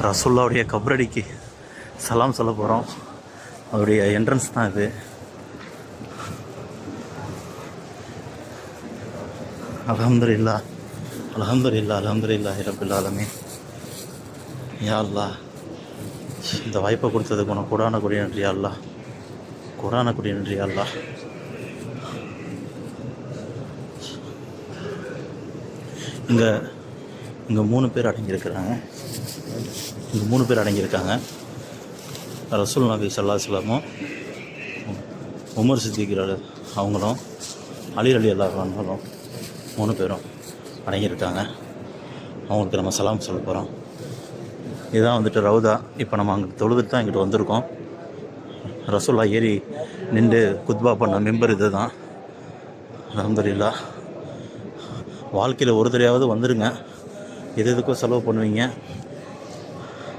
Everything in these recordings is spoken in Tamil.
ரசூல்லாவுடைய கப்ரடிக்கு சலாம் சொல்ல போகிறோம். அவருடைய என்ட்ரன்ஸ் தான் இது. அல்ஹம்துலில்லாஹ் அல்ஹம்துலில்லாஹ் அல்ஹம்துலில்லாஹி ரப்பில் ஆலமீன். யா அல்லாஹ், இந்த வாய்ப்பை கொடுத்ததுக்கு உனக்கு குரான கொடி நன்றி யா அல்லாஹ், குரான கொடி நன்றி யா அல்லாஹ். இங்கே 3 பேர் அடங்கியிருக்கிறாங்க. இங்கே 3 பேர் அடங்கியிருக்காங்க. ரசூல் நபி ஸல்லல்லாஹு அலைஹி வஸல்லமும், உமர் சித்திக் அவங்களும், அலி ரலியல்லாஹு அன்ஹுவும் 3 பேரும் அடங்கியிருக்காங்க. அவங்களுக்கு நம்ம சலாம் சொல்ல போகிறோம். இதுதான் வந்துட்டு ரவுதா. இப்போ நம்ம அங்கே தொழுதுட்டு தான் இங்கிட்டு வந்திருக்கோம். ரசூல்லா ஏறி நின்று குத்பா பண்ண மெம்பர் இது தான். அல்ஹம்துலில்லாஹ். வாழ்க்கையில் ஒரு தடவையாவது வந்துடுங்க. எதுக்கோ செலவு பண்ணுவீங்க,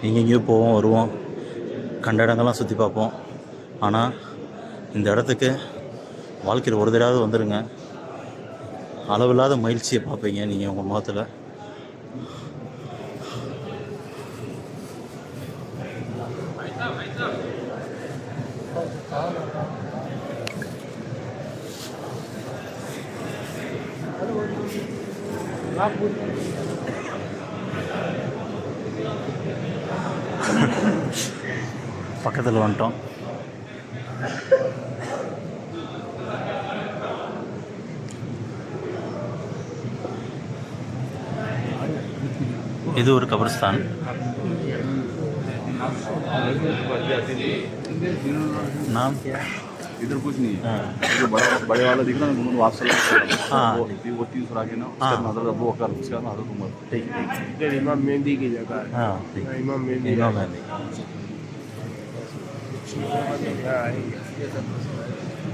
எங்கெங்கேயோ போவோம் வருவோம், கண்ட இடங்கள்லாம் சுற்றி பார்ப்போம். ஆனால் இந்த இடத்துக்கு வாழ்க்கையில் ஒரு தடவையாவது வந்துடுங்க. அளவில்லாத மகிழ்ச்சியை பார்ப்பீங்க நீங்கள் உங்கள் முகத்தில். பக்கத்தில் வந்துட்டோம். இது ஒரு கபர்ஸ்தான். नाम क्या है? इधर कुछ नहीं है। जो बड़े वाला दिख रहा है ना, वापस वो 300 आगे ना, उसका हज़रत अबू बकर, उसका हज़रत उमर। ठीक ठीक। इधर इमाम मेहंदी की जगह है। हाँ ठीक। इमाम मेहंदी।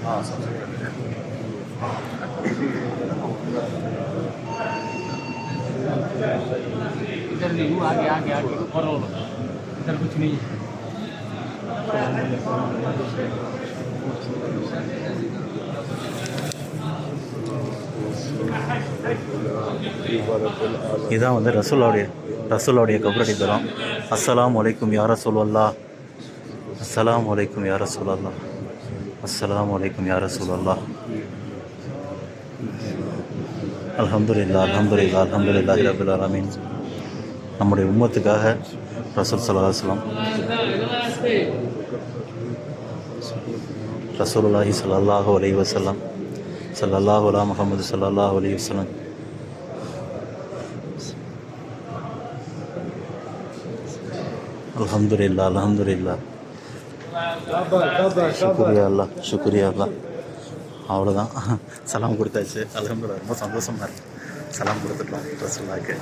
हाँ सबसे इधर नहीं, वो आगे आगे आगे ऊपर हो, इधर कुछ नहीं है। இதுதான் வந்து ரசூலுடைய கபரடி தரம். அஸ்ஸலாமு அலைக்கும் யா ரசூலல்லாஹ், அஸ்ஸலாமு அலைக்கும் யா ரசூலல்லாஹ், அஸ்ஸலாமு அலைக்கும் யா ரசூலல்லாஹ். அல்ஹம்துலில்லாஹ் அல்ஹம்துலில்லாஹ் அல்ஹம்துலில்லாஹி ரப்பில் ஆலமீன். நம்முடைய உம்மத்துக்காக ரசூல் ஸல்லல்லாஹு அலைஹி வஸல்லம், ரசூலுல்லாஹி ஸல்லல்லாஹு அலைஹி வஸல்லம், ஸல்லல்லாஹு அலா முஹம்மது ஸல்லல்லாஹு அலைஹி வஸல்லம். அல்ஹம்துலில்லாஹ் அல்ஹம்துலில்லாஹ். சுக்ரியா அல்லாஹ், சுக்ரியா அல்லாஹ். அவ்வளோதான், சலாம் கொடுத்தாச்சு. அல்ஹம்துலில்லாஹ். ரொம்ப சந்தோஷமாக இருக்குது. சலாம் கொடுத்துட்டோம் ரசூலுல்லாஹ்க்கு.